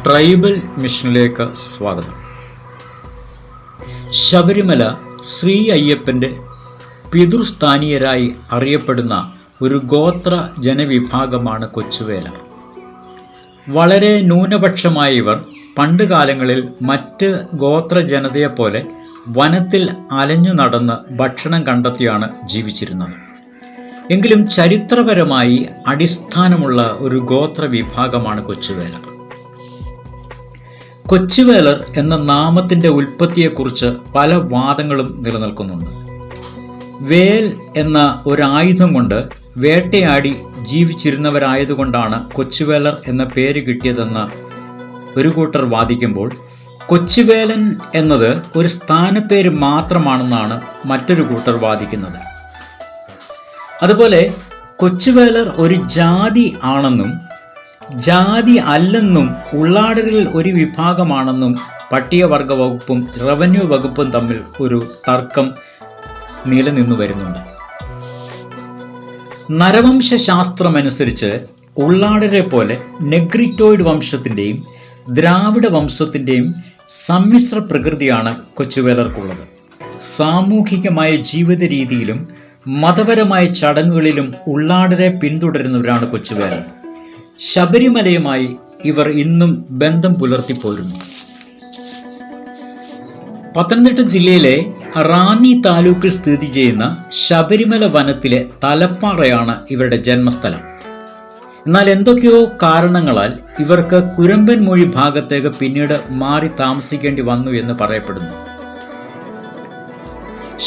Tribal മിഷനിലേക്ക് സ്വാഗതം. ശബരിമല ശ്രീ അയ്യപ്പൻ്റെ പിതൃസ്ഥാനീയരായി അറിയപ്പെടുന്ന ഒരു ഗോത്ര ജനവിഭാഗമാണ് കൊച്ചുവേലർ. വളരെ ന്യൂനപക്ഷമായ ഇവർ പണ്ടുകാലങ്ങളിൽ മറ്റ് ഗോത്ര ജനതയെപ്പോലെ വനത്തിൽ അലഞ്ഞു നടന്ന് ഭക്ഷണം കണ്ടെത്തിയാണ് ജീവിച്ചിരുന്നത്. എങ്കിലും ചരിത്രപരമായി അടിസ്ഥാനമുള്ള ഒരു ഗോത്ര വിഭാഗമാണ് കൊച്ചുവേലർ. കൊച്ചുവേലർ എന്ന നാമത്തിൻ്റെ ഉൽപ്പത്തിയെക്കുറിച്ച് പല വാദങ്ങളും നിലനിൽക്കുന്നുണ്ട്. വേൽ എന്ന ഒരായുധം കൊണ്ട് വേട്ടയാടി ജീവിച്ചിരുന്നവരായതുകൊണ്ടാണ് കൊച്ചുവേലർ എന്ന പേര് കിട്ടിയതെന്ന് ഒരു കൂട്ടർ വാദിക്കുമ്പോൾ, കൊച്ചുവേലൻ എന്നത് ഒരു സ്ഥാനപ്പേര് മാത്രമാണെന്നാണ് മറ്റൊരു കൂട്ടർ വാദിക്കുന്നത്. അതുപോലെ കൊച്ചുവേലർ ഒരു ജാതി ആണെന്നും ജാതി അല്ലെന്നും ഉള്ളാടരിൽ ഒരു വിഭാഗമാണെന്നും പട്ടികവർഗ വകുപ്പും റവന്യൂ വകുപ്പും തമ്മിൽ ഒരു തർക്കം നിലനിന്നു വരുന്നുണ്ട്. നരവംശാസ്ത്രമനുസരിച്ച് ഉള്ളാടരെ പോലെ നെഗ്രിറ്റോയിഡ് വംശത്തിൻ്റെയും ദ്രാവിഡ വംശത്തിൻ്റെയും സമ്മിശ്ര പ്രകൃതിയാണ് കൊച്ചുവേലർക്കുള്ളത്. സാമൂഹികമായ ജീവിത രീതിയിലും മതപരമായ ചടങ്ങുകളിലും ഉള്ളാടരെ പിന്തുടരുന്നവരാണ് കൊച്ചുവേലർ. ശബരിമലയുമായി ഇവർ ഇന്നും ബന്ധം പുലർത്തിപ്പോരുന്നു. പത്തനംതിട്ട ജില്ലയിലെ റാന്നി താലൂക്കിൽ സ്ഥിതി ചെയ്യുന്ന ശബരിമല വനത്തിലെ തലപ്പാറയാണ് ഇവരുടെ ജന്മസ്ഥലം. എന്നാൽ എന്തൊക്കെയോ കാരണങ്ങളാൽ ഇവർക്ക് കുരമ്പൻമൊഴി ഭാഗത്തേക്ക് പിന്നീട് മാറി താമസിക്കേണ്ടി വന്നു എന്ന് പറയപ്പെടുന്നു.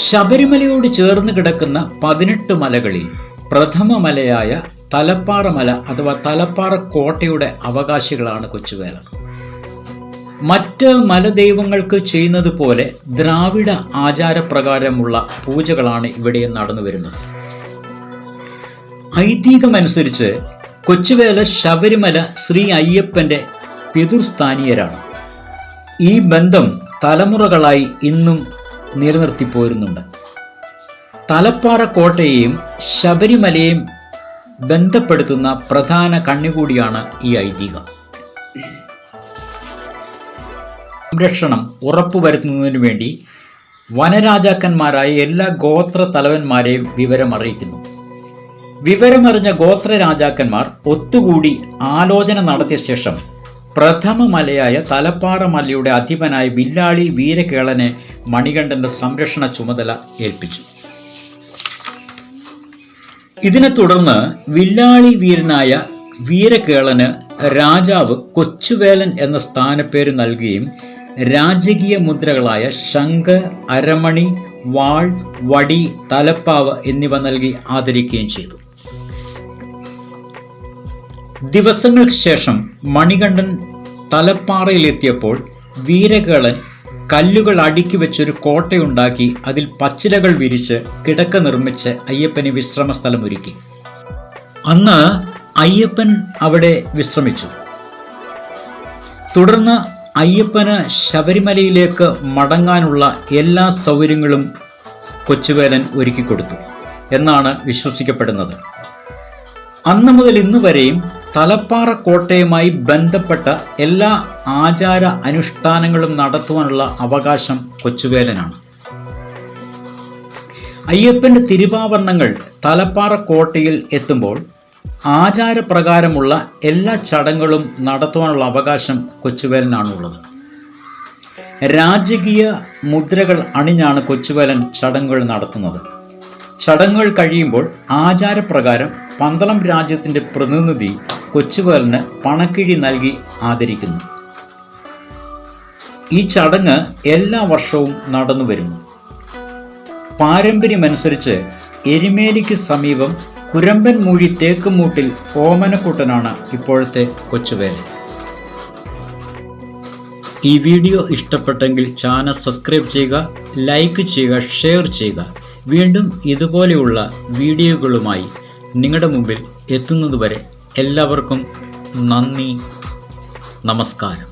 ശബരിമലയോട് ചേർന്ന് കിടക്കുന്ന 18 മലകളിൽ പ്രഥമ മലയായ തലപ്പാറ മല അഥവാ തലപ്പാറ കോട്ടയുടെ അവകാശികളാണ് കൊച്ചുവേലർ. മറ്റ് മലദൈവങ്ങൾക്ക് ചെയ്യുന്നത് പോലെ ദ്രാവിഡ ആചാരപ്രകാരമുള്ള പൂജകളാണ് ഇവിടെ നടന്നു വരുന്നത്. ഐതിഹ്യമനുസരിച്ച് കൊച്ചുവേലർ ശബരിമല ശ്രീ അയ്യപ്പൻ്റെ പിതൃസ്ഥാനീയരാണ്. ഈ ബന്ധം തലമുറകളായി ഇന്നും നിലനിർത്തിപ്പോരുന്നുണ്ട്. തലപ്പാറ കോട്ടയെയും ശബരിമലയെയും ബന്ധപ്പെടുത്തുന്ന പ്രധാന കണ്ണികൂടിയാണ് ഈ ഐതിഹ്യം. സംരക്ഷണം ഉറപ്പുവരുത്തുന്നതിനു വേണ്ടി വനരാജാക്കന്മാരായ എല്ലാ ഗോത്ര തലവന്മാരെയും വിവരം അറിയിക്കുന്നു. വിവരമറിഞ്ഞ ഗോത്ര രാജാക്കന്മാർ ഒത്തുകൂടി ആലോചന നടത്തിയ ശേഷം പ്രഥമ മലയായ തലപ്പാറ മലയുടെ അധിപനായ വില്ലാളി വീരകേളനെ മണികണ്ഠന്റെ സംരക്ഷണ ചുമതല ഏൽപ്പിച്ചു. ഇതിനെ തുടർന്ന് വില്ലാളി വീരനായ വീരകേളന് രാജാവ് കൊച്ചുവേലൻ എന്ന സ്ഥാനപ്പേര് നൽകുകയും രാജകീയ മുദ്രകളായ ശംഖ്, അരമണി, വാൾ, വടി, തലപ്പാവ് എന്നിവ നൽകി ആദരിക്കുകയും ചെയ്തു. ദിവസങ്ങൾക്ക് ശേഷം മണികണ്ഠൻ തലപ്പാറയിലെത്തിയപ്പോൾ വീരകേളൻ കല്ലുകൾ അടുക്കി വെച്ചൊരു കോട്ടയുണ്ടാക്കി അതിൽ പച്ചിലകൾ വിരിച്ച് കിടക്ക നിർമ്മിച്ച് അയ്യപ്പന് വിശ്രമ സ്ഥലം ഒരുക്കി. അന്ന് അയ്യപ്പൻ അവിടെ വിശ്രമിച്ചു. തുടർന്ന് അയ്യപ്പന് ശബരിമലയിലേക്ക് മടങ്ങാനുള്ള എല്ലാ സൗകര്യങ്ങളും കൊച്ചുവേലൻ ഒരുക്കിക്കൊടുത്തു എന്നാണ് വിശ്വസിക്കപ്പെടുന്നത്. അന്ന് മുതൽ ഇന്നു വരെയും തലപ്പാറ കോട്ടയുമായി ബന്ധപ്പെട്ട എല്ലാ ആചാര അനുഷ്ഠാനങ്ങളും നടത്തുവാനുള്ള അവകാശം കൊച്ചുവേലനാണ്. അയ്യപ്പൻ്റെ തിരുവാഭരണങ്ങൾ തലപ്പാറ കോട്ടയിൽ എത്തുമ്പോൾ ആചാരപ്രകാരമുള്ള എല്ലാ ചടങ്ങുകളും നടത്തുവാനുള്ള അവകാശം കൊച്ചുവേലനാണുള്ളത്. രാജകീയ മുദ്രകൾ അണിഞ്ഞാണ് കൊച്ചുവേലൻ ചടങ്ങുകൾ നടത്തുന്നത്. ചടങ്ങുകൾ കഴിയുമ്പോൾ ആചാരപ്രകാരം പന്തളം രാജ്യത്തിൻ്റെ പ്രതിനിധി കൊച്ചുവേലന് പണക്കിഴി നൽകി ആദരിക്കുന്നു. ഈ ചടങ്ങ് എല്ലാ വർഷവും നടന്നു വരുന്നു. പാരമ്പര്യമനുസരിച്ച് എരുമേലിക്ക് സമീപം കുരമ്പൻമൂഴി തേക്കുമൂട്ടിൽ ഓമനക്കുട്ടനാണ് ഇപ്പോഴത്തെ കൊച്ചുവേലൻ. ഈ വീഡിയോ ഇഷ്ടപ്പെട്ടെങ്കിൽ ചാനൽ സബ്സ്ക്രൈബ് ചെയ്യുക, ലൈക്ക് ചെയ്യുക, ഷെയർ ചെയ്യുക. വീണ്ടും ഇതുപോലെയുള്ള വീഡിയോകളുമായി നിങ്ങളുടെ മുമ്പിൽ എത്തുന്നതുവരെ എല്ലാവർക്കും നന്ദി, നമസ്കാരം.